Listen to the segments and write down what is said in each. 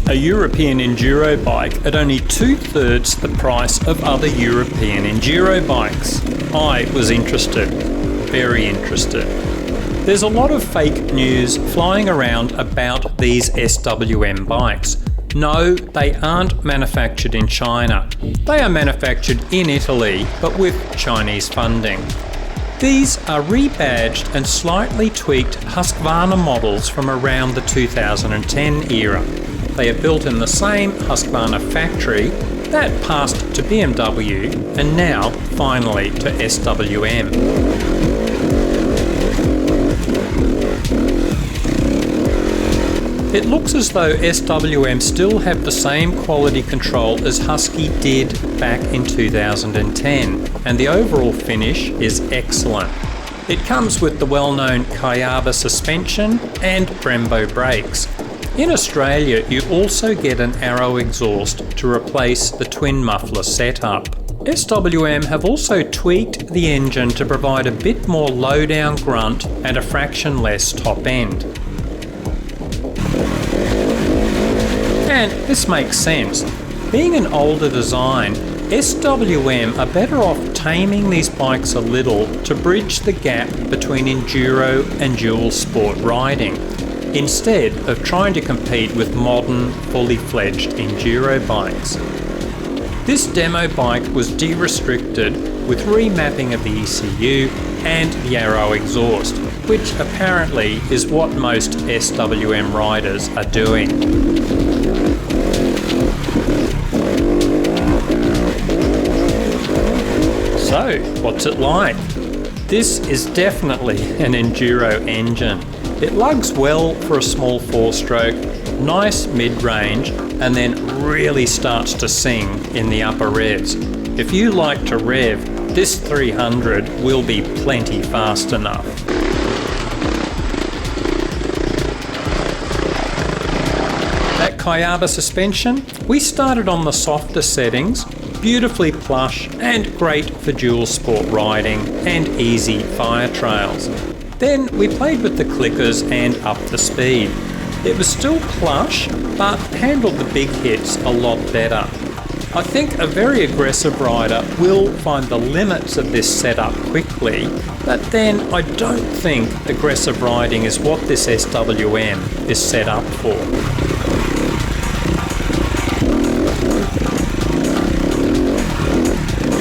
A European enduro bike at only 2/3 the price of other European enduro bikes. I was interested, very interested. There's a lot of fake news flying around about these SWM bikes. No, they aren't manufactured in China. They are manufactured in Italy, but with Chinese funding. These are rebadged and slightly tweaked Husqvarna models from around the 2010 era. They are built in the same Husqvarna factory that passed to BMW and now finally to SWM. It looks as though SWM still have the same quality control as Husky did back in 2010, and the overall finish is excellent. It comes with the well-known Kayaba suspension and Brembo brakes. In Australia, you also get an Arrow exhaust to replace the twin muffler setup. SWM have also tweaked the engine to provide a bit more low-down grunt and a fraction less top end. And this makes sense. Being an older design, SWM are better off taming these bikes a little to bridge the gap between enduro and dual sport riding, instead of trying to compete with modern, fully fledged enduro bikes. This demo bike was de-restricted with remapping of the ECU and the Arrow exhaust, which apparently is what most SWM riders are doing. So, what's it like? This is definitely an enduro engine. It lugs well for a small 4-stroke, nice mid-range, and then really starts to sing in the upper revs. If you like to rev, this 300 will be plenty fast enough. That Kayaba suspension, we started on the softer settings, beautifully plush and great for dual sport riding and easy fire trails. Then we played with the clickers and upped the speed. It was still plush, but handled the big hits a lot better. I think a very aggressive rider will find the limits of this setup quickly, but then I don't think aggressive riding is what this SWM is set up for.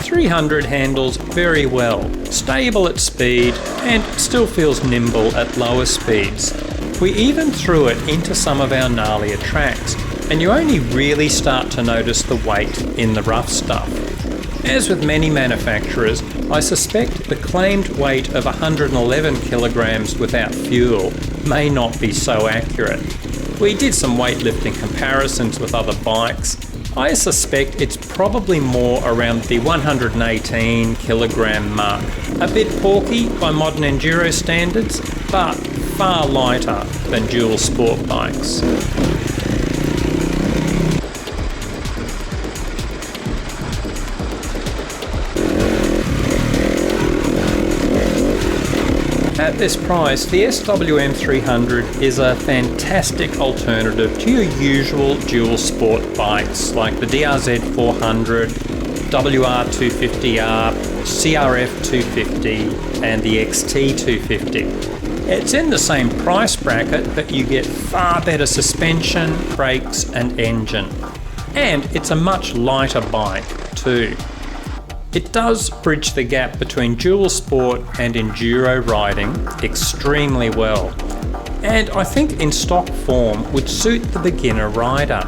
300 handles very well, stable at speed and still feels nimble at lower speeds. We even threw it into some of our gnarlier tracks, and you only really start to notice the weight in the rough stuff. As with many manufacturers, I suspect the claimed weight of 111 kilograms without fuel may not be so accurate. We did some weightlifting comparisons with other bikes. I suspect it's probably more around the 118 kilogram mark. A bit porky by modern enduro standards, but far lighter than dual sport bikes. At this price, the SWM 300 is a fantastic alternative to your usual dual sport bikes like the DRZ 400, WR250R, CRF 250 and the XT 250. It's in the same price bracket, but you get far better suspension, brakes and engine. And it's a much lighter bike too. It does bridge the gap between dual sport and enduro riding extremely well, and I think in stock form would suit the beginner rider,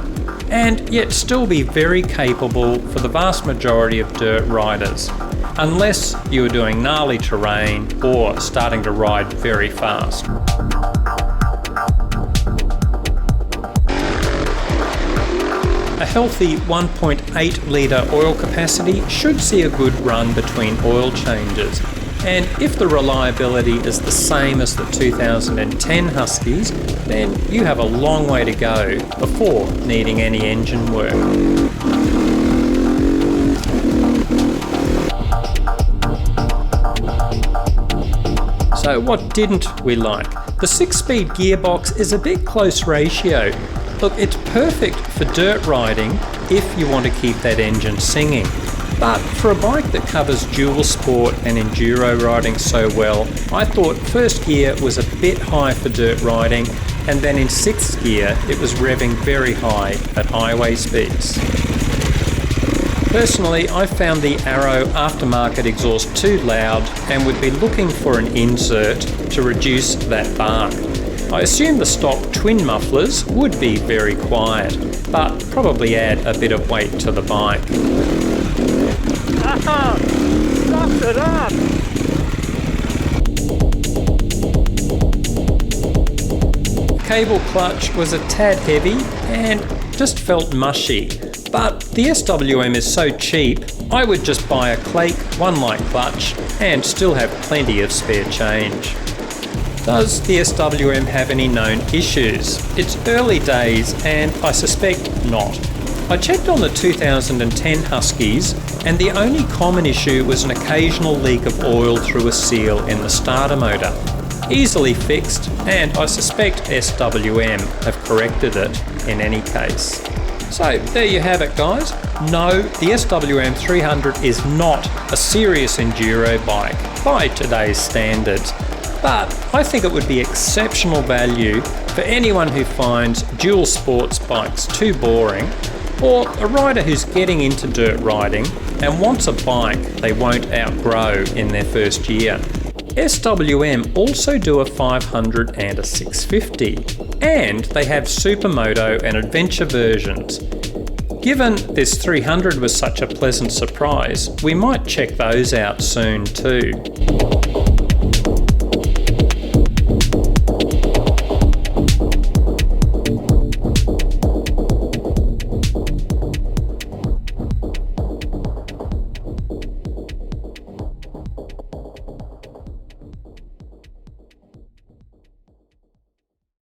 and yet still be very capable for the vast majority of dirt riders, unless you are doing gnarly terrain or starting to ride very fast. A healthy 1.8 litre oil capacity should see a good run between oil changes, and if the reliability is the same as the 2010 Huskies, then you have a long way to go before needing any engine work. So what didn't we like? The 6-speed gearbox is a bit close ratio. Look, it's perfect for dirt riding if you want to keep that engine singing. But for a bike that covers dual sport and enduro riding so well, I thought first gear was a bit high for dirt riding, and then in sixth gear it was revving very high at highway speeds. Personally, I found the Arrow aftermarket exhaust too loud and would be looking for an insert to reduce that bark. I assume the stock twin mufflers would be very quiet, but probably add a bit of weight to the bike. Stopped it up! Cable clutch was a tad heavy and just felt mushy, but the SWM is so cheap, I would just buy a Clake one light clutch and still have plenty of spare change. Does the SWM have any known issues? It's early days and I suspect not. I checked on the 2010 Huskies and the only common issue was an occasional leak of oil through a seal in the starter motor. Easily fixed, and I suspect SWM have corrected it in any case. So there you have it, guys. No, the SWM 300 is not a serious enduro bike by today's standards, but I think it would be exceptional value for anyone who finds dual sports bikes too boring, or a rider who's getting into dirt riding and wants a bike they won't outgrow in their first year. SWM also do a 500 and a 650, and they have supermoto and adventure versions. Given this 300 was such a pleasant surprise, we might check those out soon too.